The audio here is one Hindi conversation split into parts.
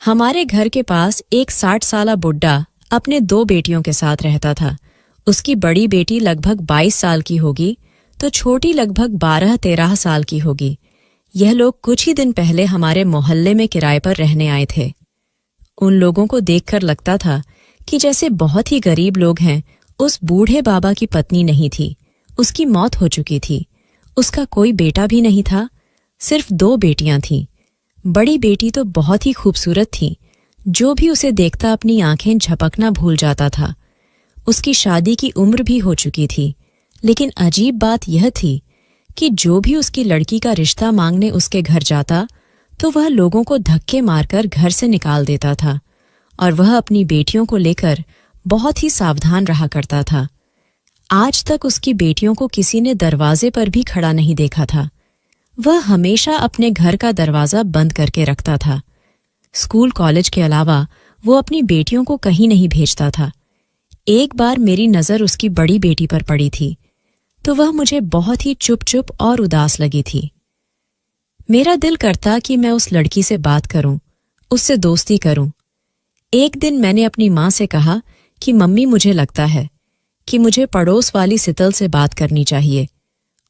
हमारे घर के पास एक 60 साला बुड्ढा अपने 2 बेटियों के साथ रहता था। उसकी बड़ी बेटी लगभग 22 साल की होगी तो छोटी लगभग 12-13 साल की होगी। यह लोग कुछ ही दिन पहले हमारे मोहल्ले में किराए पर रहने आए थे। उन लोगों को देखकर लगता था कि जैसे बहुत ही गरीब लोग हैं। उस बूढ़े बाबा की पत्नी नहीं थी, उसकी मौत हो चुकी थी। उसका कोई बेटा भी नहीं था, सिर्फ 2 बेटियां थीं। बड़ी बेटी तो बहुत ही खूबसूरत थी, जो भी उसे देखता अपनी आंखें झपकना भूल जाता था। उसकी शादी की उम्र भी हो चुकी थी, लेकिन अजीब बात यह थी कि जो भी उसकी लड़की का रिश्ता मांगने उसके घर जाता तो वह लोगों को धक्के मारकर घर से निकाल देता था और वह अपनी बेटियों को लेकर बहुत ही सावधान रहा करता था। आज तक उसकी बेटियों को किसी ने दरवाजे पर भी खड़ा नहीं देखा था। वह हमेशा अपने घर का दरवाजा बंद करके रखता था। स्कूल कॉलेज के अलावा वो अपनी बेटियों को कहीं नहीं भेजता था। एक बार मेरी नज़र उसकी बड़ी बेटी पर पड़ी थी तो वह मुझे बहुत ही चुप चुप और उदास लगी थी। मेरा दिल करता कि मैं उस लड़की से बात करूं, उससे दोस्ती करूं। एक दिन मैंने अपनी माँ से कहा कि मम्मी, मुझे लगता है कि मुझे पड़ोस वाली सितल से बात करनी चाहिए।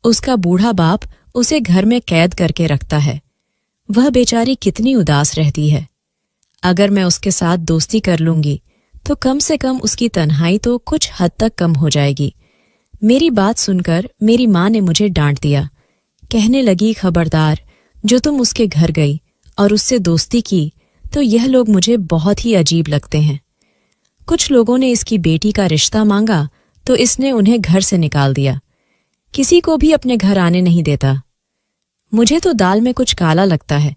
उसका बूढ़ा बाप उसे घर में कैद करके रखता है। वह बेचारी कितनी उदास रहती है। अगर मैं उसके साथ दोस्ती कर लूंगी तो कम से कम उसकी तन्हाई तो कुछ हद तक कम हो जाएगी। मेरी बात सुनकर मेरी माँ ने मुझे डांट दिया। कहने लगी, खबरदार, जो तुम उसके घर गई और उससे दोस्ती की तो यह लोग मुझे बहुत ही अजीब लगते हैं। कुछ लोगों ने इसकी बेटी का रिश्ता मांगा तो इसने उन्हें घर से निकाल दिया। किसी को भी अपने घर आने नहीं देता। मुझे तो दाल में कुछ काला लगता है।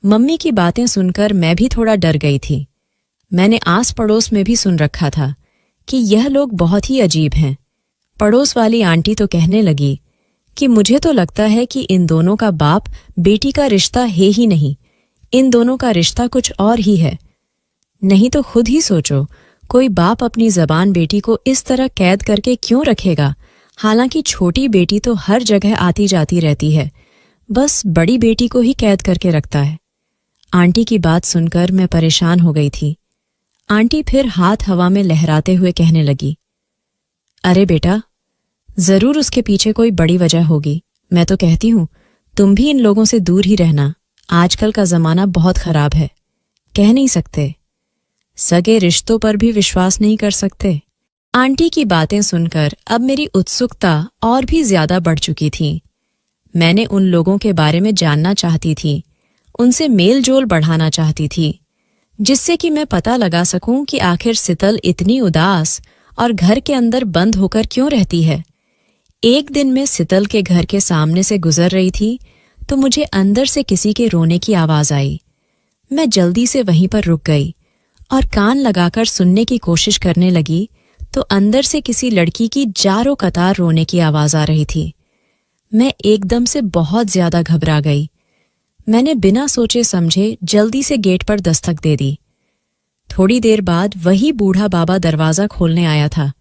मम्मी की बातें सुनकर मैं भी थोड़ा डर गई थी। मैंने आस पड़ोस में भी सुन रखा था कि यह लोग बहुत ही अजीब हैं। पड़ोस वाली आंटी तो कहने लगी कि मुझे तो लगता है कि इन दोनों का बाप बेटी का रिश्ता है ही नहीं, इन दोनों का रिश्ता कुछ और ही है। नहीं तो खुद ही सोचो, कोई बाप अपनी जबान बेटी को इस तरह कैद करके क्यों रखेगा? हालांकि छोटी बेटी तो हर जगह आती जाती रहती है, बस बड़ी बेटी को ही कैद करके रखता है। आंटी की बात सुनकर मैं परेशान हो गई थी। आंटी फिर हाथ हवा में लहराते हुए कहने लगी, अरे बेटा, जरूर उसके पीछे कोई बड़ी वजह होगी। मैं तो कहती हूं तुम भी इन लोगों से दूर ही रहना। आजकल का जमाना बहुत खराब है, कह नहीं सकते, सगे रिश्तों पर भी विश्वास नहीं कर सकते। आंटी की बातें सुनकर अब मेरी उत्सुकता और भी ज्यादा बढ़ चुकी थी। मैंने उन लोगों के बारे में जानना चाहती थी, उनसे मेल जोल बढ़ाना चाहती थी, जिससे कि मैं पता लगा सकूं कि आखिर सितल इतनी उदास और घर के अंदर बंद होकर क्यों रहती है। एक दिन मैं सितल के घर के सामने से गुजर रही थी तो मुझे अंदर से किसी के रोने की आवाज आई। मैं जल्दी से वहीं पर रुक गई और कान लगाकर सुनने की कोशिश करने लगी तो अंदर से किसी लड़की की जारो कतार रोने की आवाज आ रही थी। मैं एकदम से बहुत ज्यादा घबरा गई। मैंने बिना सोचे समझे जल्दी से गेट पर दस्तक दे दी। थोड़ी देर बाद वही बूढ़ा बाबा दरवाजा खोलने आया था।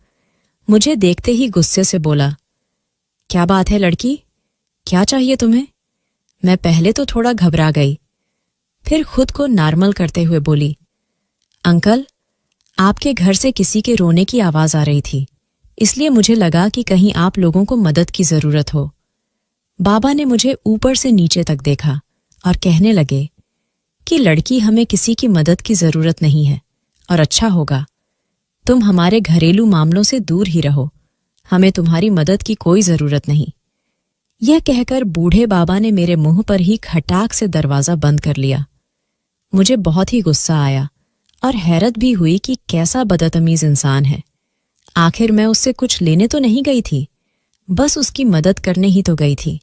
मुझे देखते ही गुस्से से बोला, क्या बात है लड़की, क्या चाहिए तुम्हें? मैं पहले तो थोड़ा घबरा गई, फिर खुद को नॉर्मल करते हुए बोली, अंकल, आपके घर से किसी के रोने की आवाज आ रही थी, इसलिए मुझे लगा कि कहीं आप लोगों को मदद की जरूरत हो। बाबा ने मुझे ऊपर से नीचे तक देखा और कहने लगे कि लड़की, हमें किसी की मदद की जरूरत नहीं है और अच्छा होगा तुम हमारे घरेलू मामलों से दूर ही रहो, हमें तुम्हारी मदद की कोई जरूरत नहीं। यह कहकर बूढ़े बाबा ने मेरे मुंह पर ही खटाक से दरवाजा बंद कर लिया। मुझे बहुत ही गुस्सा आया और हैरत भी हुई कि कैसा बदतमीज इंसान है। आखिर मैं उससे कुछ लेने तो नहीं गई थी, बस उसकी मदद करने ही तो गई थी।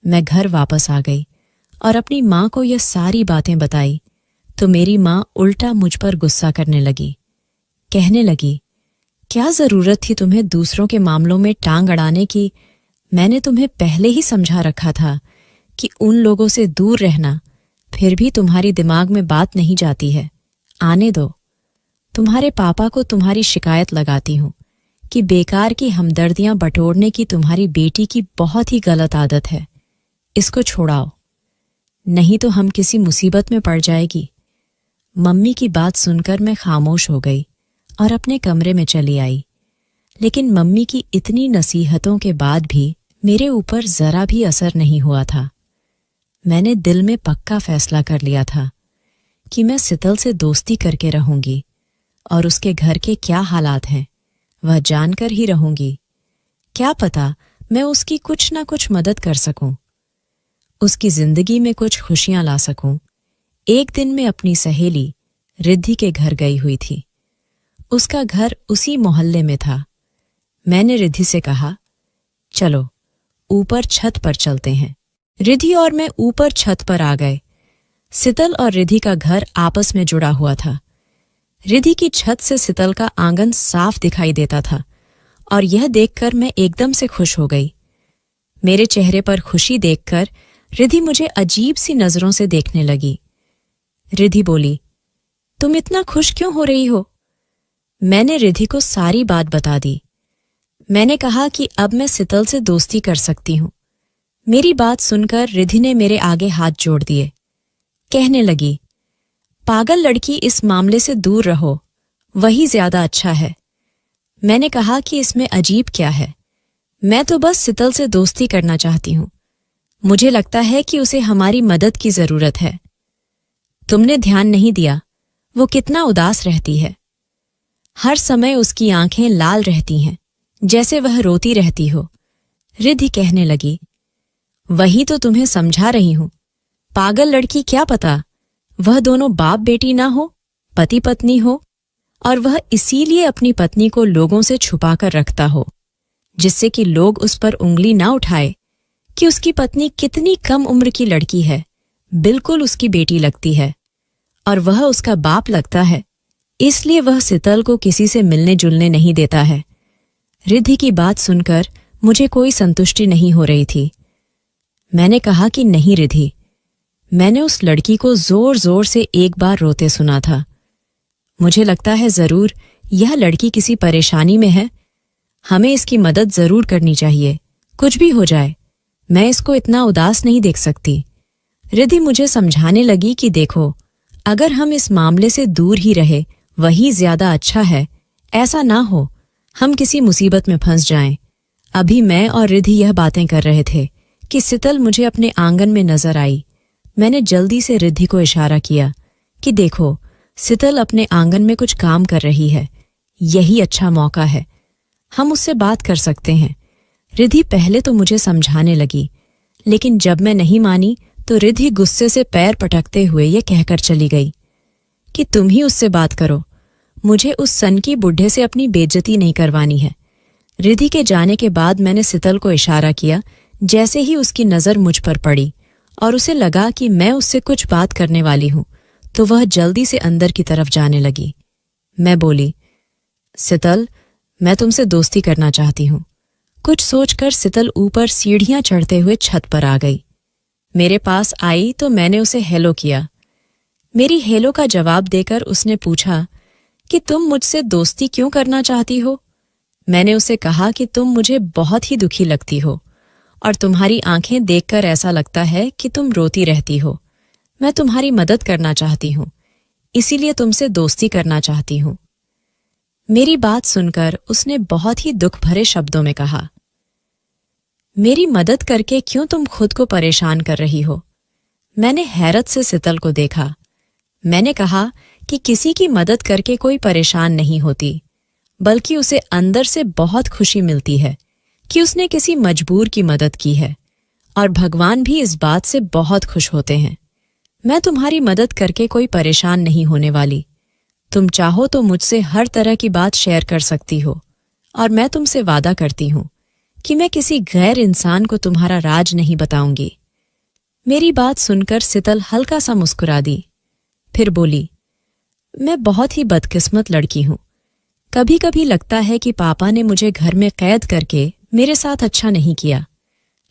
मैं घर वापस आ गई और अपनी माँ को यह सारी बातें बताई तो मेरी माँ उल्टा मुझ पर गुस्सा करने लगी। कहने लगी, क्या जरूरत थी तुम्हें दूसरों के मामलों में टांग अड़ाने की? मैंने तुम्हें पहले ही समझा रखा था कि उन लोगों से दूर रहना, फिर भी तुम्हारी दिमाग में बात नहीं जाती है। आने दो, तुम्हारे पापा को तुम्हारी शिकायत लगाती हूँ कि बेकार की हमदर्दियां बटोरने की तुम्हारी बेटी की बहुत ही गलत आदत है। इसको छोड़ाओ, नहीं तो हम किसी मुसीबत में पड़ जाएगी। मम्मी की बात सुनकर मैं खामोश हो गई और अपने कमरे में चली आई। लेकिन मम्मी की इतनी नसीहतों के बाद भी मेरे ऊपर जरा भी असर नहीं हुआ था। मैंने दिल में पक्का फैसला कर लिया था कि मैं सितल से दोस्ती करके रहूंगी और उसके घर के क्या हालात हैं वह जानकर ही रहूंगी। क्या पता मैं उसकी कुछ ना कुछ मदद कर सकूं, उसकी जिंदगी में कुछ खुशियां ला सकूं। एक दिन मैं अपनी सहेली रिद्धि के घर गई हुई थी। उसका घर उसी मोहल्ले में था। मैंने रिद्धि से कहा, चलो ऊपर छत पर चलते हैं। रिद्धि और मैं ऊपर छत पर आ गए। सितल और रिद्धि का घर आपस में जुड़ा हुआ था। रिद्धि की छत से सितल का आंगन साफ दिखाई देता था और यह देखकर मैं एकदम से खुश हो गई। मेरे चेहरे पर खुशी देखकर रिद्धि मुझे अजीब सी नजरों से देखने लगी। रिद्धि बोली, तुम इतना खुश क्यों हो रही हो? मैंने रिद्धि को सारी बात बता दी। मैंने कहा कि अब मैं सितल से दोस्ती कर सकती हूं। मेरी बात सुनकर रिद्धि ने मेरे आगे हाथ जोड़ दिए। कहने लगी, पागल लड़की, इस मामले से दूर रहो, वही ज्यादा अच्छा है। मैंने कहा कि इसमें अजीब क्या है, मैं तो बस सितल से दोस्ती करना चाहती हूं। मुझे लगता है कि उसे हमारी मदद की जरूरत है। तुमने ध्यान नहीं दिया वो कितना उदास रहती है। हर समय उसकी आंखें लाल रहती हैं, जैसे वह रोती रहती हो। रिद्धि कहने लगी, वही तो तुम्हें समझा रही हूं। पागल लड़की, क्या पता वह दोनों बाप बेटी ना हो, पति पत्नी हो, और वह इसीलिए अपनी पत्नी को लोगों से छुपाकर रखता हो, जिससे कि लोग उस पर उंगली ना उठाए कि उसकी पत्नी कितनी कम उम्र की लड़की है, बिल्कुल उसकी बेटी लगती है और वह उसका बाप लगता है। इसलिए वह सितल को किसी से मिलने जुलने नहीं देता है। रिद्धि की बात सुनकर मुझे कोई संतुष्टि नहीं हो रही थी। मैंने कहा कि नहीं रिद्धि, मैंने उस लड़की को जोर जोर से एक बार रोते सुना था। मुझे लगता है जरूर यह लड़की किसी परेशानी में है। हमें इसकी मदद जरूर करनी चाहिए, कुछ भी हो जाए। मैं इसको इतना उदास नहीं देख सकती। रिद्धि मुझे समझाने लगी कि देखो, अगर हम इस मामले से दूर ही रहे वही ज्यादा अच्छा है। ऐसा ना हो हम किसी मुसीबत में फंस जाएं। अभी मैं और रिद्धि यह बातें कर रहे थे कि सितल मुझे अपने आंगन में नजर आई। मैंने जल्दी से रिद्धि को इशारा किया कि देखो, सितल अपने आंगन में कुछ काम कर रही है, यही अच्छा मौका है, हम उससे बात कर सकते हैं। रिद्धि पहले तो मुझे समझाने लगी, लेकिन जब मैं नहीं मानी तो रिद्धि गुस्से से पैर पटकते हुए ये कहकर चली गई कि तुम ही उससे बात करो, मुझे उस सनकी बुढ़े से अपनी बेइज्जती नहीं करवानी है। रिद्धि के जाने के बाद मैंने सितल को इशारा किया। जैसे ही उसकी नजर मुझ पर पड़ी और उसे लगा कि मैं उससे कुछ बात करने वाली हूं, तो वह जल्दी से अंदर की तरफ जाने लगी। मैं बोली, सितल, मैं तुमसे दोस्ती करना चाहती हूं। कुछ सोचकर सितल ऊपर सीढ़ियां चढ़ते हुए छत पर आ गई। मेरे पास आई तो मैंने उसे हेलो किया। मेरी हेलो का जवाब देकर उसने पूछा कि तुम मुझसे दोस्ती क्यों करना चाहती हो? मैंने उसे कहा कि तुम मुझे बहुत ही दुखी लगती हो और तुम्हारी आंखें देखकर ऐसा लगता है कि तुम रोती रहती हो। मैं तुम्हारी मदद करना चाहती हूं, इसीलिए तुमसे दोस्ती करना चाहती हूं। मेरी बात सुनकर उसने बहुत ही दुख भरे शब्दों में कहा, मेरी मदद करके क्यों तुम खुद को परेशान कर रही हो? मैंने हैरत से सितल को देखा। मैंने कहा कि किसी की मदद करके कोई परेशान नहीं होती, बल्कि उसे अंदर से बहुत खुशी मिलती है कि उसने किसी मजबूर की मदद की है, और भगवान भी इस बात से बहुत खुश होते हैं। मैं तुम्हारी मदद करके कोई परेशान नहीं होने वाली। तुम चाहो तो मुझसे हर तरह की बात शेयर कर सकती हो, और मैं तुमसे वादा करती हूं कि मैं किसी गैर इंसान को तुम्हारा राज नहीं बताऊंगी। मेरी बात सुनकर सितल हल्का सा मुस्कुरा दी, फिर बोली, मैं बहुत ही बदकिस्मत लड़की हूं। कभी कभी लगता है कि पापा ने मुझे घर में कैद करके मेरे साथ अच्छा नहीं किया,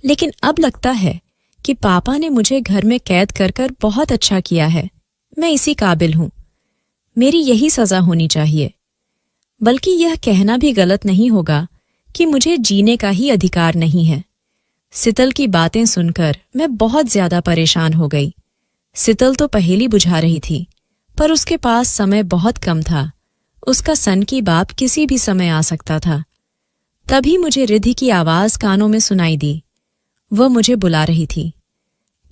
लेकिन अब लगता है कि पापा ने मुझे घर में कैद कर कर बहुत अच्छा किया है। मैं इसी काबिल हूं, मेरी यही सजा होनी चाहिए। बल्कि यह कहना भी गलत नहीं होगा कि मुझे जीने का ही अधिकार नहीं है। सितल की बातें सुनकर मैं बहुत ज्यादा परेशान हो गई। सितल तो पहेली बुझा रही थी, पर उसके पास समय बहुत कम था। उसका सन की बाप किसी भी समय आ सकता था। तभी मुझे रिद्धि की आवाज कानों में सुनाई दी। वह मुझे बुला रही थी।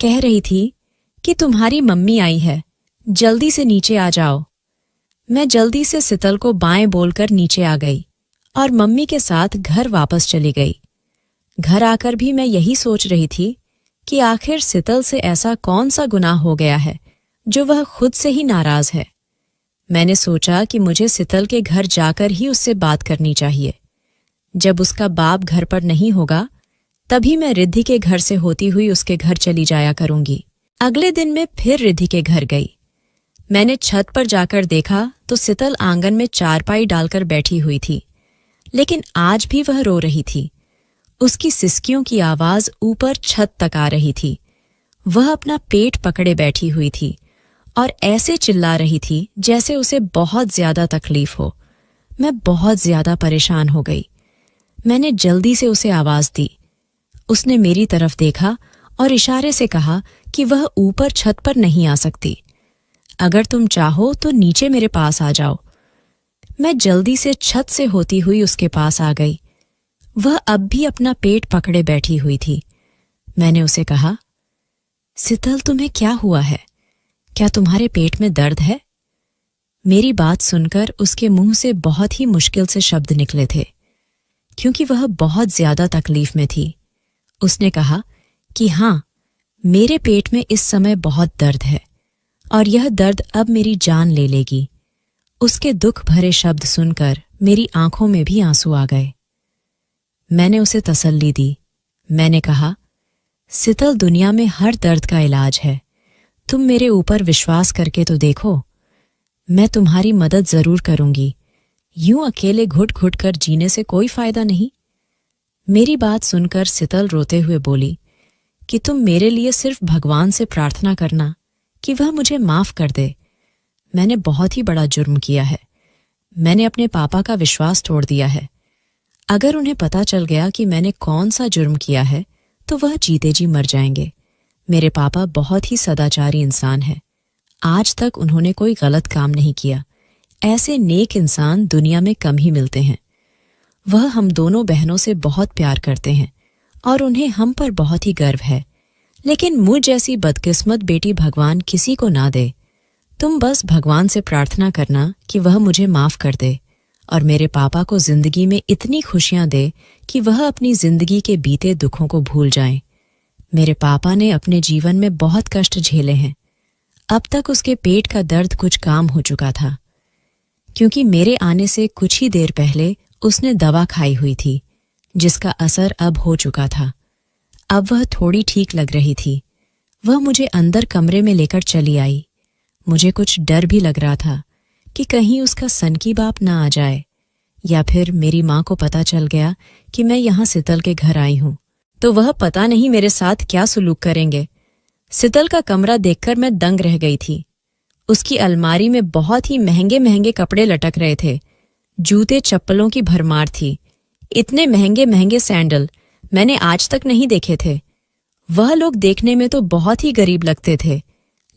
कह रही थी कि तुम्हारी मम्मी आई है, जल्दी से नीचे आ जाओ। मैं जल्दी से सितल को बाएं बोलकर नीचे आ गई और मम्मी के साथ घर वापस चली गई। घर आकर भी मैं यही सोच रही थी कि आखिर सितल से ऐसा कौन सा गुनाह हो गया है जो वह खुद से ही नाराज है। मैंने सोचा कि मुझे सितल के घर जाकर ही उससे बात करनी चाहिए। जब उसका बाप घर पर नहीं होगा तभी मैं रिद्धि के घर से होती हुई उसके घर चली जाया करूंगी। अगले दिन मैं फिर रिद्धि के घर गई। मैंने छत पर जाकर देखा तो सितल आंगन में चारपाई डालकर बैठी हुई थी, लेकिन आज भी वह रो रही थी। उसकी सिसकियों की आवाज ऊपर छत तक आ रही थी। वह अपना पेट पकड़े बैठी हुई थी और ऐसे चिल्ला रही थी जैसे उसे बहुत ज्यादा तकलीफ हो। मैं बहुत ज्यादा परेशान हो गई। मैंने जल्दी से उसे आवाज दी। उसने मेरी तरफ देखा और इशारे से कहा कि वह ऊपर छत पर नहीं आ सकती। अगर तुम चाहो तो नीचे मेरे पास आ जाओ। मैं जल्दी से छत से होती हुई उसके पास आ गई। वह अब भी अपना पेट पकड़े बैठी हुई थी। मैंने उसे कहा, सितल तुम्हें क्या हुआ है? क्या तुम्हारे पेट में दर्द है? मेरी बात सुनकर उसके मुंह से बहुत ही मुश्किल से शब्द निकले थे, क्योंकि वह बहुत ज्यादा तकलीफ में थी। उसने कहा कि हाँ, मेरे पेट में इस समय बहुत दर्द है और यह दर्द अब मेरी जान ले लेगी। उसके दुख भरे शब्द सुनकर मेरी आंखों में भी आंसू आ गए। मैंने उसे तसल्ली दी। मैंने कहा, सितल, दुनिया में हर दर्द का इलाज है। तुम मेरे ऊपर विश्वास करके तो देखो। मैं तुम्हारी मदद जरूर करूंगी। यूं अकेले घुट घुट कर जीने से कोई फायदा नहीं। मेरी बात सुनकर सितल रोते हुए बोली कि तुम मेरे लिए सिर्फ भगवान से प्रार्थना करना कि वह मुझे माफ कर दे। मैंने बहुत ही बड़ा जुर्म किया है। मैंने अपने पापा का विश्वास तोड़ दिया है। अगर उन्हें पता चल गया कि मैंने कौन सा जुर्म किया है तो वह जीते जी मर जाएंगे। मेरे पापा बहुत ही सदाचारी इंसान हैं। आज तक उन्होंने कोई गलत काम नहीं किया। ऐसे नेक इंसान दुनिया में कम ही मिलते हैं। वह हम दोनों बहनों से बहुत प्यार करते हैं और उन्हें हम पर बहुत ही गर्व है। लेकिन मुझ जैसी बदकिस्मत बेटी भगवान किसी को ना दे। तुम बस भगवान से प्रार्थना करना कि वह मुझे माफ कर दे और मेरे पापा को जिंदगी में इतनी खुशियां दे कि वह अपनी जिंदगी के बीते दुखों को भूल जाएं। मेरे पापा ने अपने जीवन में बहुत कष्ट झेले हैं। अब तक उसके पेट का दर्द कुछ काम हो चुका था, क्योंकि मेरे आने से कुछ ही देर पहले उसने दवा खाई हुई थी, जिसका असर अब हो चुका था। अब वह थोड़ी ठीक लग रही थी। वह मुझे अंदर कमरे में लेकर चली आई। मुझे कुछ डर भी लग रहा था कि कहीं उसका सन की बाप ना आ जाए, या फिर मेरी माँ को पता चल गया कि मैं यहाँ सितल के घर आई हूँ तो वह पता नहीं मेरे साथ क्या सुलूक करेंगे। सितल का कमरा देखकर मैं दंग रह गई थी। उसकी अलमारी में बहुत ही महंगे महंगे कपड़े लटक रहे थे। जूते चप्पलों की भरमार थी। इतने महंगे महंगे सैंडल मैंने आज तक नहीं देखे थे। वह लोग देखने में तो बहुत ही गरीब लगते थे,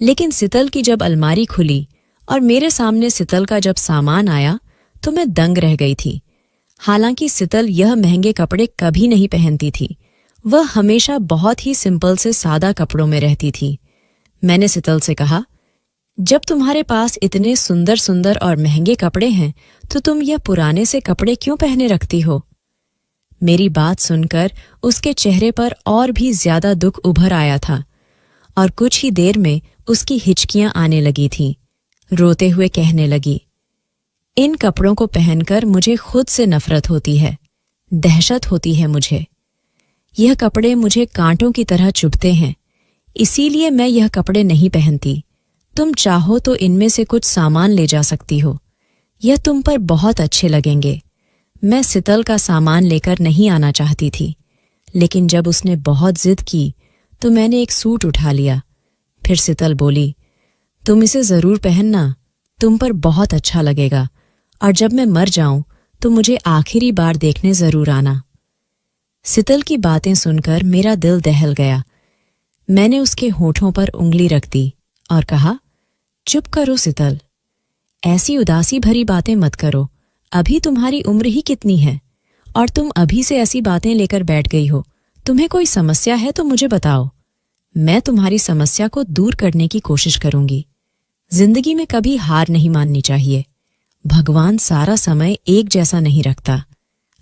लेकिन सितल की जब अलमारी खुली और मेरे सामने सितल का जब सामान आया तो मैं दंग रह गई थी। हालांकि सितल यह महंगे कपड़े कभी नहीं पहनती थी। वह हमेशा बहुत ही सिंपल से सादा कपड़ों में रहती थी। मैंने सितल से कहा, जब तुम्हारे पास इतने सुंदर सुंदर और महंगे कपड़े हैं तो तुम यह पुराने से कपड़े क्यों पहने रखती हो? मेरी बात सुनकर उसके चेहरे पर और भी ज्यादा दुख उभर आया था और कुछ ही देर में उसकी हिचकियां आने लगी थीं। रोते हुए कहने लगी, इन कपड़ों को पहनकर मुझे खुद से नफरत होती है, दहशत होती है मुझे। यह कपड़े मुझे कांटों की तरह चुभते हैं, इसीलिए मैं यह कपड़े नहीं पहनती। तुम चाहो तो इनमें से कुछ सामान ले जा सकती हो, यह तुम पर बहुत अच्छे लगेंगे। मैं सितल का सामान लेकर नहीं आना चाहती थी, लेकिन जब उसने बहुत जिद की तो मैंने एक सूट उठा लिया। फिर सितल बोली, तुम इसे जरूर पहनना, तुम पर बहुत अच्छा लगेगा, और जब मैं मर जाऊं तो मुझे आखिरी बार देखने जरूर आना। सितल की बातें सुनकर मेरा दिल दहल गया। मैंने उसके होठों पर उंगली रख दी और कहा, चुप करो सितल, ऐसी उदासी भरी बातें मत करो। अभी तुम्हारी उम्र ही कितनी है और तुम अभी से ऐसी बातें लेकर बैठ गई हो। तुम्हें कोई समस्या है तो मुझे बताओ, मैं तुम्हारी समस्या को दूर करने की कोशिश करूंगी। जिंदगी में कभी हार नहीं माननी चाहिए। भगवान सारा समय एक जैसा नहीं रखता।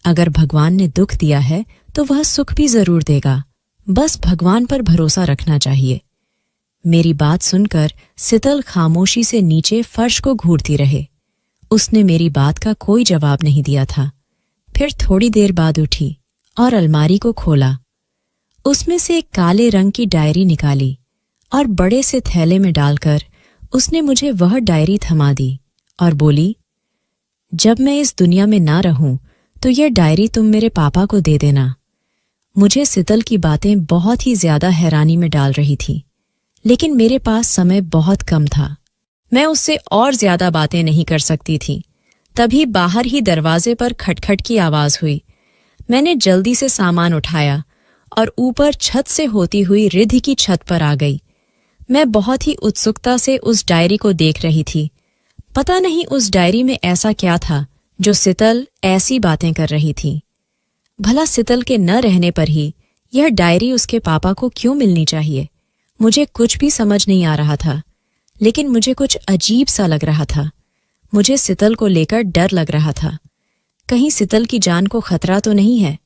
अगर भगवान ने दुख दिया है तो वह सुख भी जरूर देगा। बस भगवान पर भरोसा रखना चाहिए। मेरी बात सुनकर सितल खामोशी से नीचे फर्श को घूरती रहे। उसने मेरी बात का कोई जवाब नहीं दिया था। फिर थोड़ी देर बाद उठी और अलमारी को खोला। उसमें से एक काले रंग की डायरी निकाली और बड़े से थैले में डालकर उसने मुझे वह डायरी थमा दी और बोली, जब मैं इस दुनिया में ना रहूं तो यह डायरी तुम मेरे पापा को दे देना। मुझे सितल की बातें बहुत ही ज्यादा हैरानी में डाल रही थी, लेकिन मेरे पास समय बहुत कम था। मैं उससे और ज्यादा बातें नहीं कर सकती थी। तभी बाहर ही दरवाजे पर खटखट की आवाज हुई। मैंने जल्दी से सामान उठाया और ऊपर छत से होती हुई रिद्धि की छत पर आ गई। मैं बहुत ही उत्सुकता से उस डायरी को देख रही थी। पता नहीं उस डायरी में ऐसा क्या था जो सितल ऐसी बातें कर रही थी। भला सितल के न रहने पर ही यह डायरी उसके पापा को क्यों मिलनी चाहिए? मुझे कुछ भी समझ नहीं आ रहा था, लेकिन मुझे कुछ अजीब सा लग रहा था। मुझे सितल को लेकर डर लग रहा था। कहीं सितल की जान को खतरा तो नहीं है।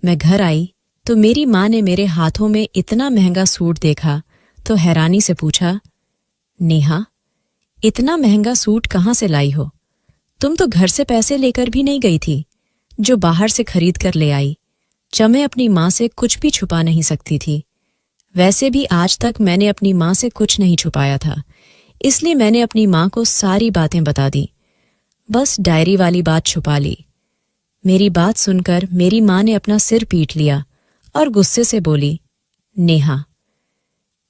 मैं घर आई तो मेरी माँ ने मेरे हाथों में इतना महंगा सूट देखा तो हैरानी से पूछा, नेहा, इतना महंगा सूट कहाँ से लाई हो? तुम तो घर से पैसे लेकर भी नहीं गई थी, जो बाहर से खरीद कर ले आई। चमें अपनी माँ से कुछ भी छुपा नहीं सकती थी। वैसे भी आज तक मैंने अपनी माँ से कुछ नहीं छुपाया था, इसलिए मैंने अपनी माँ को सारी बातें बता दी। बस डायरी वाली बात छुपा ली। मेरी बात सुनकर मेरी माँ ने अपना सिर पीट लिया और गुस्से से बोली, नेहा,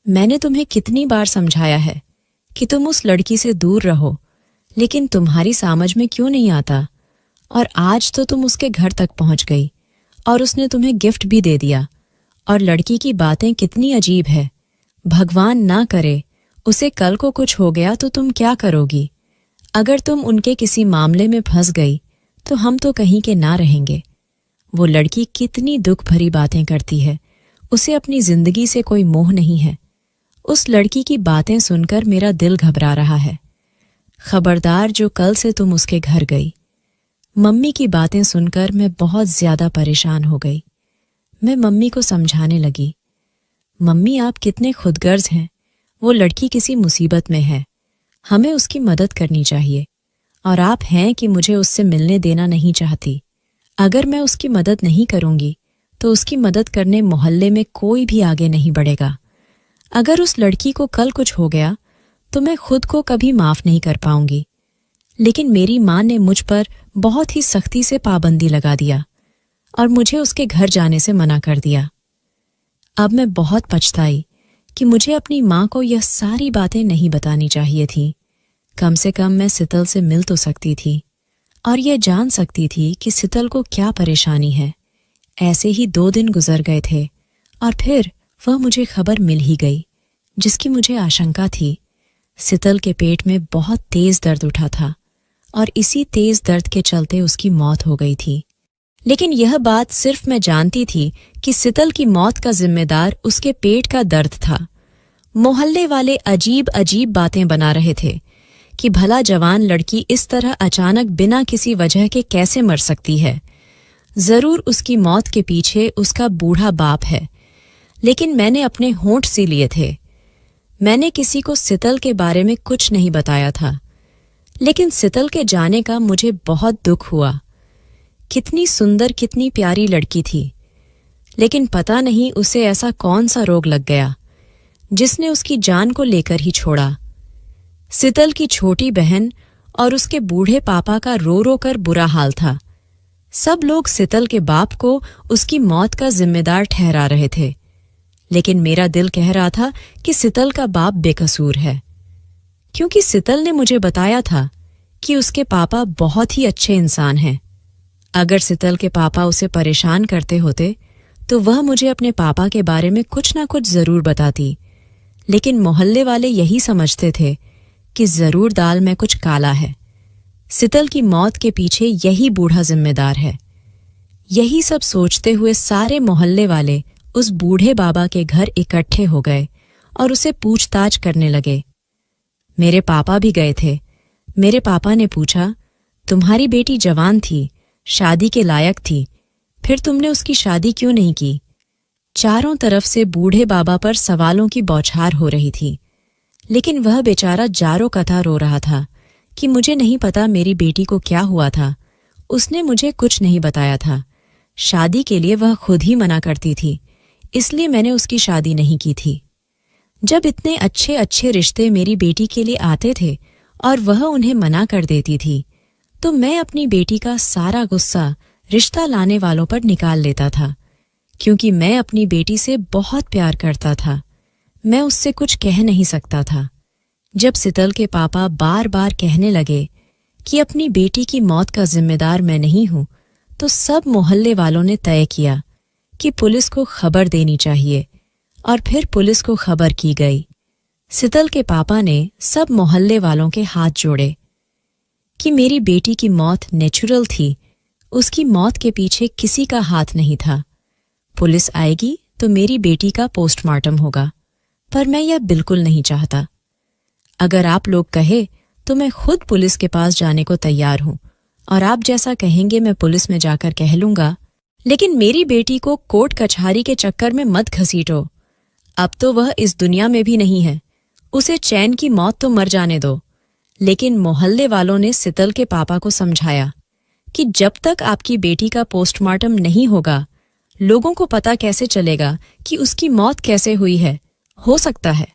मैंने तुम्हें कितनी बार समझाया है कि तुम उस लड़की से दूर रहो, लेकिन तुम्हारी समझ में क्यों नहीं आता? और आज तो तुम उसके घर तक पहुंच गई और उसने तुम्हें गिफ्ट भी दे दिया। और लड़की की बातें कितनी अजीब है। भगवान ना करे उसे कल को कुछ हो गया तो तुम क्या करोगी? अगर तुम उनके किसी मामले में फंस गई तो हम तो कहीं के ना रहेंगे। वो लड़की कितनी दुख भरी बातें करती है। उसे अपनी जिंदगी से कोई मोह नहीं है। उस लड़की की बातें सुनकर मेरा दिल घबरा रहा है। खबरदार जो कल से तुम उसके घर गई। मम्मी की बातें सुनकर मैं बहुत ज्यादा परेशान हो गई। मैं मम्मी को समझाने लगी, मम्मी आप कितने खुदगर्ज हैं। वो लड़की किसी मुसीबत में है, हमें उसकी मदद करनी चाहिए। और आप हैं कि मुझे उससे मिलने देना नहीं चाहती। अगर मैं उसकी मदद नहीं करूंगी तो उसकी मदद करने मोहल्ले में कोई भी आगे नहीं बढ़ेगा। अगर उस लड़की को कल कुछ हो गया तो मैं खुद को कभी माफ नहीं कर पाऊंगी। लेकिन मेरी माँ ने मुझ पर बहुत ही सख्ती से पाबंदी लगा दिया और मुझे उसके घर जाने से मना कर दिया। अब मैं बहुत पछताई कि मुझे अपनी माँ को यह सारी बातें नहीं बतानी चाहिए थी। कम से कम मैं सितल से मिल तो सकती थी और यह जान सकती थी कि सितल को क्या परेशानी है। ऐसे ही 2 दिन गुजर गए थे और फिर वह मुझे खबर मिल ही गई, जिसकी मुझे आशंका थी। सितल के पेट में बहुत तेज दर्द उठा था और इसी तेज दर्द के चलते उसकी मौत हो गई थी। लेकिन यह बात सिर्फ मैं जानती थी कि सितल की मौत का जिम्मेदार उसके पेट का दर्द था। मोहल्ले वाले अजीब अजीब बातें बना रहे थे कि भला जवान लड़की इस तरह अचानक बिना किसी वजह के कैसे मर सकती है। जरूर उसकी मौत के पीछे उसका बूढ़ा बाप है। लेकिन मैंने अपने होंठ सी लिए थे। मैंने किसी को सितल के बारे में कुछ नहीं बताया था। लेकिन सितल के जाने का मुझे बहुत दुख हुआ। कितनी सुंदर, कितनी प्यारी लड़की थी। लेकिन पता नहीं उसे ऐसा कौन सा रोग लग गया जिसने उसकी जान को लेकर ही छोड़ा। सितल की छोटी बहन और उसके बूढ़े पापा का रो रो कर बुरा हाल था। सब लोग सितल के बाप को उसकी मौत का जिम्मेदार ठहरा रहे थे। लेकिन मेरा दिल कह रहा था कि सितल का बाप बेकसूर है, क्योंकि सितल ने मुझे बताया था कि उसके पापा बहुत ही अच्छे इंसान हैं। अगर सितल के पापा उसे परेशान करते होते तो वह मुझे अपने पापा के बारे में कुछ ना कुछ जरूर बताती। लेकिन मोहल्ले वाले यही समझते थे कि जरूर दाल में कुछ काला है। सितल की मौत के पीछे यही बूढ़ा जिम्मेदार है। यही सब सोचते हुए सारे मोहल्ले वाले उस बूढ़े बाबा के घर इकट्ठे हो गए और उसे पूछताछ करने लगे। मेरे पापा भी गए थे। मेरे पापा ने पूछा, तुम्हारी बेटी जवान थी, शादी के लायक थी, फिर तुमने उसकी शादी क्यों नहीं की? चारों तरफ से बूढ़े बाबा पर सवालों की बौछार हो रही थी, लेकिन वह बेचारा जारो कथा रो रहा था कि मुझे नहीं पता मेरी बेटी को क्या हुआ था। उसने मुझे कुछ नहीं बताया था। शादी के लिए वह खुद ही मना करती थी, इसलिए मैंने उसकी शादी नहीं की थी। जब इतने अच्छे अच्छे रिश्ते मेरी बेटी के लिए आते थे और वह उन्हें मना कर देती थी, तो मैं अपनी बेटी का सारा गुस्सा रिश्ता लाने वालों पर निकाल लेता था, क्योंकि मैं अपनी बेटी से बहुत प्यार करता था। मैं उससे कुछ कह नहीं सकता था। जब सितल के पापा बार बार कहने लगे कि अपनी बेटी की मौत का जिम्मेदार मैं नहीं हूं, तो सब मोहल्ले वालों ने तय किया कि पुलिस को खबर देनी चाहिए, और फिर पुलिस को खबर की गई। सितल के पापा ने सब मोहल्ले वालों के हाथ जोड़े कि मेरी बेटी की मौत नेचुरल थी, उसकी मौत के पीछे किसी का हाथ नहीं था। पुलिस आएगी तो मेरी बेटी का पोस्टमार्टम होगा, पर मैं यह बिल्कुल नहीं चाहता। अगर आप लोग कहे तो मैं खुद पुलिस के पास जाने को तैयार हूं, और आप जैसा कहेंगे मैं पुलिस में जाकर कह लूंगा, लेकिन मेरी बेटी को कोर्ट कचहरी के चक्कर में मत घसीटो। अब तो वह इस दुनिया में भी नहीं है, उसे चैन की मौत तो मर जाने दो। लेकिन मोहल्ले वालों ने सितल के पापा को समझाया कि जब तक आपकी बेटी का पोस्टमार्टम नहीं होगा, लोगों को पता कैसे चलेगा कि उसकी मौत कैसे हुई है। हो सकता है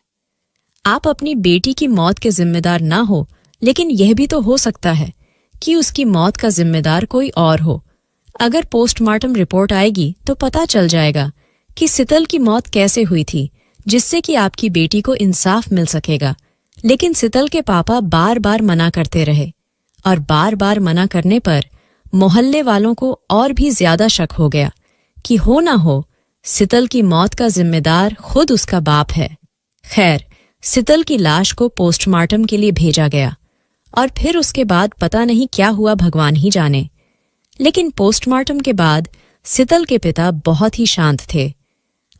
आप अपनी बेटी की मौत के जिम्मेदार ना हो, लेकिन यह भी तो हो सकता है कि उसकी मौत का जिम्मेदार कोई और हो। अगर पोस्टमार्टम रिपोर्ट आएगी तो पता चल जाएगा कि सितल की मौत कैसे हुई थी, जिससे कि आपकी बेटी को इंसाफ मिल सकेगा। लेकिन सितल के पापा बार बार मना करते रहे, और बार बार मना करने पर मोहल्ले वालों को और भी ज्यादा शक हो गया कि हो ना हो सितल की मौत का जिम्मेदार खुद उसका बाप है। खैर, सितल की लाश को पोस्टमार्टम के लिए भेजा गया, और फिर उसके बाद पता नहीं क्या हुआ, भगवान ही जाने। लेकिन पोस्टमार्टम के बाद सितल के पिता बहुत ही शांत थे।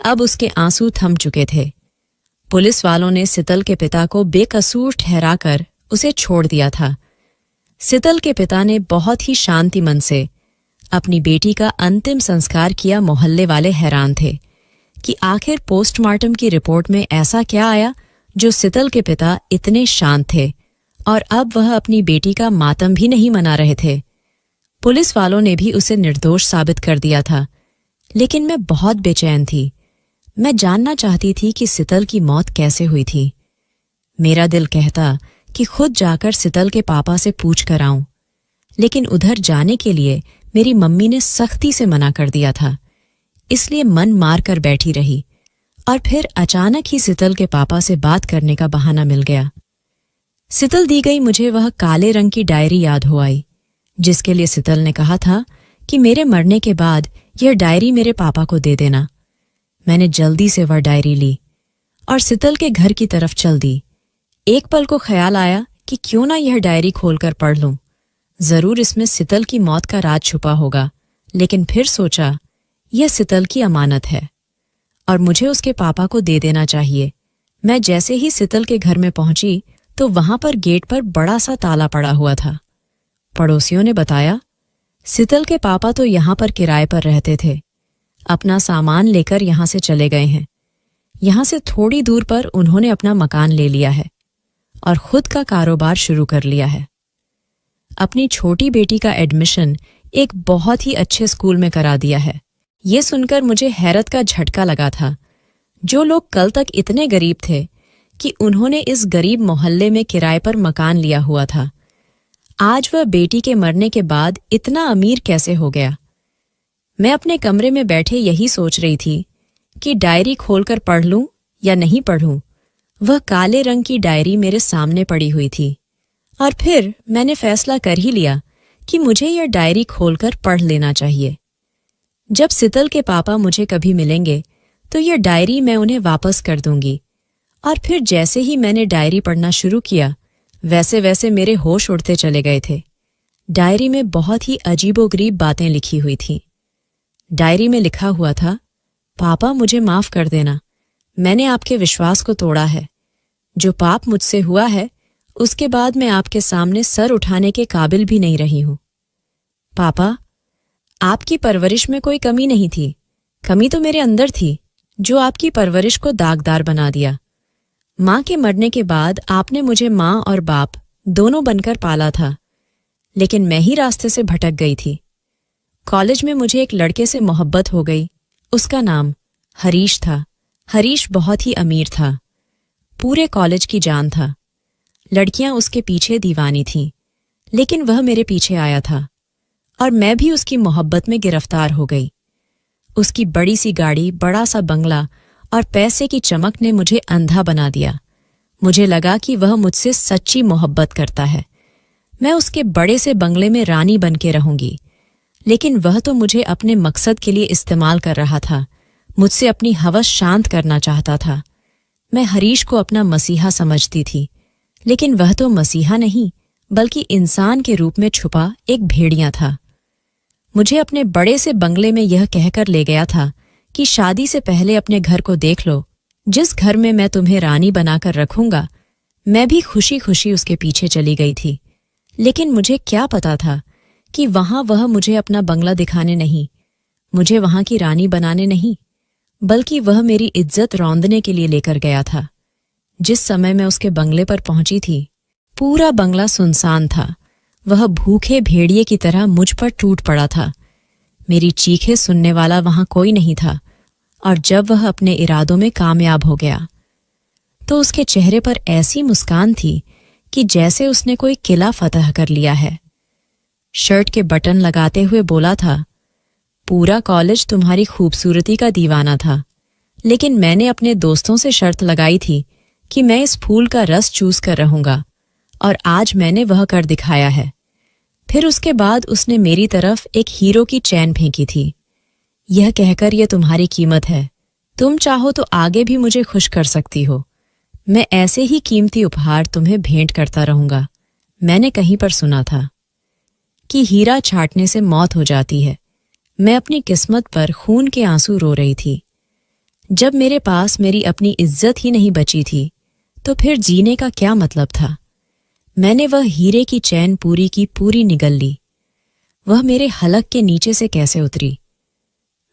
अब उसके आंसू थम चुके थे। पुलिस वालों ने सितल के पिता को बेकसूर ठहराकर उसे छोड़ दिया था। सितल के पिता ने बहुत ही शांति मन से अपनी बेटी का अंतिम संस्कार किया। मोहल्ले वाले हैरान थे कि आखिर पोस्टमार्टम की रिपोर्ट में ऐसा क्या आया जो सितल के पिता इतने शांत थे, और अब वह अपनी बेटी का मातम भी नहीं मना रहे थे। पुलिस वालों ने भी उसे निर्दोष साबित कर दिया था, लेकिन मैं बहुत बेचैन थी। मैं जानना चाहती थी कि सितल की मौत कैसे हुई थी। मेरा दिल कहता कि खुद जाकर सितल के पापा से पूछ कर आऊं, लेकिन उधर जाने के लिए मेरी मम्मी ने सख्ती से मना कर दिया था, इसलिए मन मार कर बैठी रही। और फिर अचानक ही सितल के पापा से बात करने का बहाना मिल गया। सितल दी गई मुझे वह काले रंग की डायरी याद हो आई, जिसके लिए सितल ने कहा था कि मेरे मरने के बाद यह डायरी मेरे पापा को दे देना। मैंने जल्दी से वह डायरी ली और सितल के घर की तरफ चल दी। एक पल को ख्याल आया कि क्यों ना यह डायरी खोलकर पढ़ लूं, जरूर इसमें सितल की मौत का राज छुपा होगा। लेकिन फिर सोचा, यह सितल की अमानत है और मुझे उसके पापा को दे देना चाहिए। मैं जैसे ही सितल के घर में पहुंची तो वहां पर गेट पर बड़ा सा ताला पड़ा हुआ था। पड़ोसियों ने बताया, सितल के पापा तो यहां पर किराए पर रहते थे, अपना सामान लेकर यहां से चले गए हैं। यहां से थोड़ी दूर पर उन्होंने अपना मकान ले लिया है और खुद का कारोबार शुरू कर लिया है। अपनी छोटी बेटी का एडमिशन एक बहुत ही अच्छे स्कूल में करा दिया है। ये सुनकर मुझे हैरत का झटका लगा था। जो लोग कल तक इतने गरीब थे कि उन्होंने इस गरीब मोहल्ले में किराए पर मकान लिया हुआ था, आज वह बेटी के मरने के बाद इतना अमीर कैसे हो गया। मैं अपने कमरे में बैठे यही सोच रही थी कि डायरी खोलकर पढ़ लूं या नहीं पढ़ूं। वह काले रंग की डायरी मेरे सामने पड़ी हुई थी, और फिर मैंने फैसला कर ही लिया कि मुझे यह डायरी खोलकर पढ़ लेना चाहिए। जब सितल के पापा मुझे कभी मिलेंगे तो यह डायरी मैं उन्हें वापस कर दूंगी। और फिर जैसे ही मैंने डायरी पढ़ना शुरू किया, वैसे वैसे मेरे होश उड़ते चले गए थे। डायरी में बहुत ही अजीबोगरीब बातें लिखी हुई थीं। डायरी में लिखा हुआ था, पापा मुझे माफ कर देना, मैंने आपके विश्वास को तोड़ा है। जो पाप मुझसे हुआ है उसके बाद मैं आपके सामने सर उठाने के काबिल भी नहीं रही हूं। पापा, आपकी परवरिश में कोई कमी नहीं थी, कमी तो मेरे अंदर थी जो आपकी परवरिश को दागदार बना दिया। माँ के मरने के बाद आपने मुझे माँ और बाप दोनों बनकर पाला था, लेकिन मैं ही रास्ते से भटक गई थी। कॉलेज में मुझे एक लड़के से मोहब्बत हो गई। उसका नाम हरीश था। हरीश बहुत ही अमीर था, पूरे कॉलेज की जान था। लड़कियां उसके पीछे दीवानी थीं, लेकिन वह मेरे पीछे आया था और मैं भी उसकी मोहब्बत में गिरफ्तार हो गई। उसकी बड़ी सी गाड़ी, बड़ा सा बंगला और पैसे की चमक ने मुझे अंधा बना दिया। मुझे लगा कि वह मुझसे सच्ची मोहब्बत करता है। मैं उसके बड़े से बंगले में रानी बन के रहूंगी, लेकिन वह तो मुझे अपने मकसद के लिए इस्तेमाल कर रहा था, मुझसे अपनी हवस शांत करना चाहता था। मैं हरीश को अपना मसीहा समझती थी, लेकिन वह तो मसीहा नहीं बल्कि इंसान के रूप में छुपा एक भेड़िया था। मुझे अपने बड़े से बंगले में यह कहकर ले गया था कि शादी से पहले अपने घर को देख लो, जिस घर में मैं तुम्हें रानी बनाकर रखूंगा। मैं भी खुशी खुशी उसके पीछे चली गई थी, लेकिन मुझे क्या पता था कि वहां वह मुझे अपना बंगला दिखाने नहीं, मुझे वहां की रानी बनाने नहीं, बल्कि वह मेरी इज्जत रौंदने के लिए लेकर गया था। जिस समय मैं उसके बंगले पर पहुंची थी, पूरा बंगला सुनसान था। वह भूखे भेड़िए की तरह मुझ पर टूट पड़ा था। मेरी चीखें सुनने वाला वहां कोई नहीं था, और जब वह अपने इरादों में कामयाब हो गया तो उसके चेहरे पर ऐसी मुस्कान थी कि जैसे उसने कोई किला फतह कर लिया है। शर्ट के बटन लगाते हुए बोला था, पूरा कॉलेज तुम्हारी खूबसूरती का दीवाना था, लेकिन मैंने अपने दोस्तों से शर्त लगाई थी कि मैं इस फूल का रस चूस कर रहूंगा, और आज मैंने वह कर दिखाया है। फिर उसके बाद उसने मेरी तरफ एक हीरो की चैन फेंकी थी, यह कहकर यह तुम्हारी कीमत है, तुम चाहो तो आगे भी मुझे खुश कर सकती हो। मैं ऐसे ही कीमती उपहार तुम्हें भेंट करता रहूंगा। मैंने कहीं पर सुना था कि हीरा छाटने से मौत हो जाती है। मैं अपनी किस्मत पर खून के आंसू रो रही थी। जब मेरे पास मेरी अपनी इज्जत ही नहीं बची थी, तो फिर जीने का क्या मतलब था। मैंने वह हीरे की चैन पूरी की पूरी निगल ली। वह मेरे हलक के नीचे से कैसे उतरी,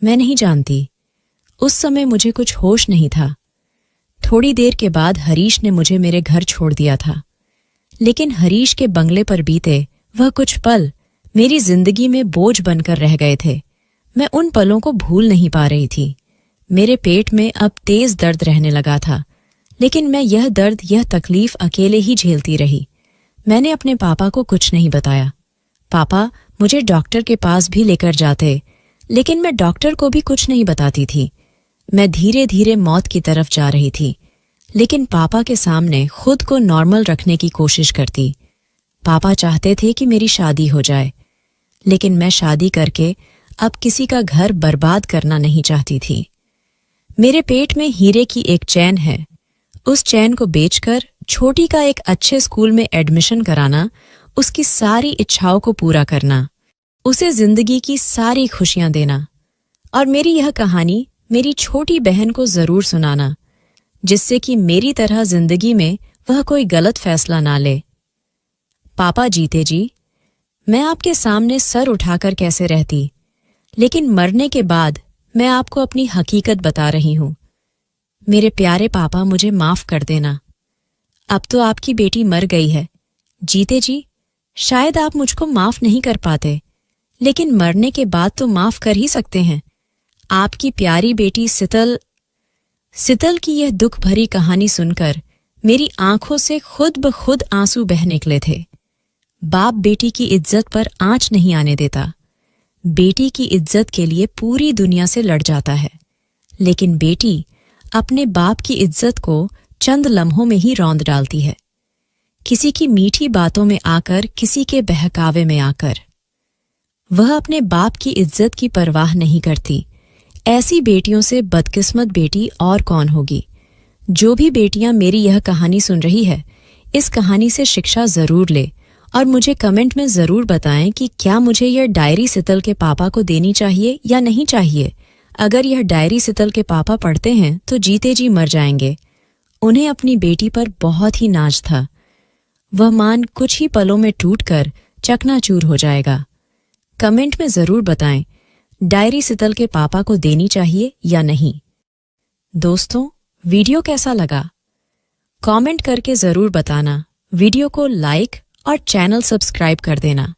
मैं नहीं जानती। उस समय मुझे कुछ होश नहीं था। थोड़ी देर के बाद हरीश ने मुझे मेरे घर छोड़ दिया था, लेकिन हरीश के बंगले पर बीते वह कुछ पल मेरी जिंदगी में बोझ बनकर रह गए थे। मैं उन पलों को भूल नहीं पा रही थी। मेरे पेट में अब तेज दर्द रहने लगा था, लेकिन मैं यह दर्द, यह तकलीफ अकेले ही झेलती रही। मैंने अपने पापा को कुछ नहीं बताया। पापा मुझे डॉक्टर के पास भी लेकर जाते, लेकिन मैं डॉक्टर को भी कुछ नहीं बताती थी। मैं धीरे धीरे मौत की तरफ जा रही थी, लेकिन पापा के सामने खुद को नॉर्मल रखने की कोशिश करती। पापा चाहते थे कि मेरी शादी हो जाए, लेकिन मैं शादी करके अब किसी का घर बर्बाद करना नहीं चाहती थी। मेरे पेट में हीरे की एक चैन है। उस चैन को बेचकर छोटी का एक अच्छे स्कूल में एडमिशन कराना, उसकी सारी इच्छाओं को पूरा करना, उसे जिंदगी की सारी खुशियां देना, और मेरी यह कहानी मेरी छोटी बहन को जरूर सुनाना, जिससे कि मेरी तरह जिंदगी में वह कोई गलत फैसला ना ले। पापा जीते जी, मैं आपके सामने सर उठाकर कैसे रहती, लेकिन मरने के बाद मैं आपको अपनी हकीकत बता रही हूं। मेरे प्यारे पापा, मुझे माफ कर देना। अब तो आपकी बेटी मर गई है। जीते जी, शायद आप मुझको माफ नहीं कर पाते, लेकिन मरने के बाद तो माफ कर ही सकते हैं। आपकी प्यारी बेटी सितल की यह दुख भरी कहानी सुनकर मेरी आंखों से खुद ब खुद आंसू बह निकले थे। बाप बेटी की इज्जत पर आंच नहीं आने देता। बेटी की इज्जत के लिए पूरी दुनिया से लड़ जाता है, लेकिन बेटी अपने बाप की इज्जत को चंद लम्हों में ही रौंद डालती है, किसी की मीठी बातों में आकर, किसी के बहकावे में आकर। वह अपने बाप की इज्जत की परवाह नहीं करती। ऐसी बेटियों से बदकिस्मत बेटी और कौन होगी। जो भी बेटियां मेरी यह कहानी सुन रही है, इस कहानी से शिक्षा जरूर ले और मुझे कमेंट में जरूर बताएं कि क्या मुझे यह डायरी सितल के पापा को देनी चाहिए या नहीं चाहिए। अगर यह डायरी सितल के पापा पढ़ते हैं तो जीते जी मर जाएंगे। उन्हें अपनी बेटी पर बहुत ही नाज था। वह मान कुछ ही पलों में टूटकर चकनाचूर हो जाएगा। कमेंट में जरूर बताएं, डायरी सितल के पापा को देनी चाहिए या नहीं। दोस्तों, वीडियो कैसा लगा? कमेंट करके जरूर बताना। वीडियो को लाइक और चैनल सब्सक्राइब कर देना।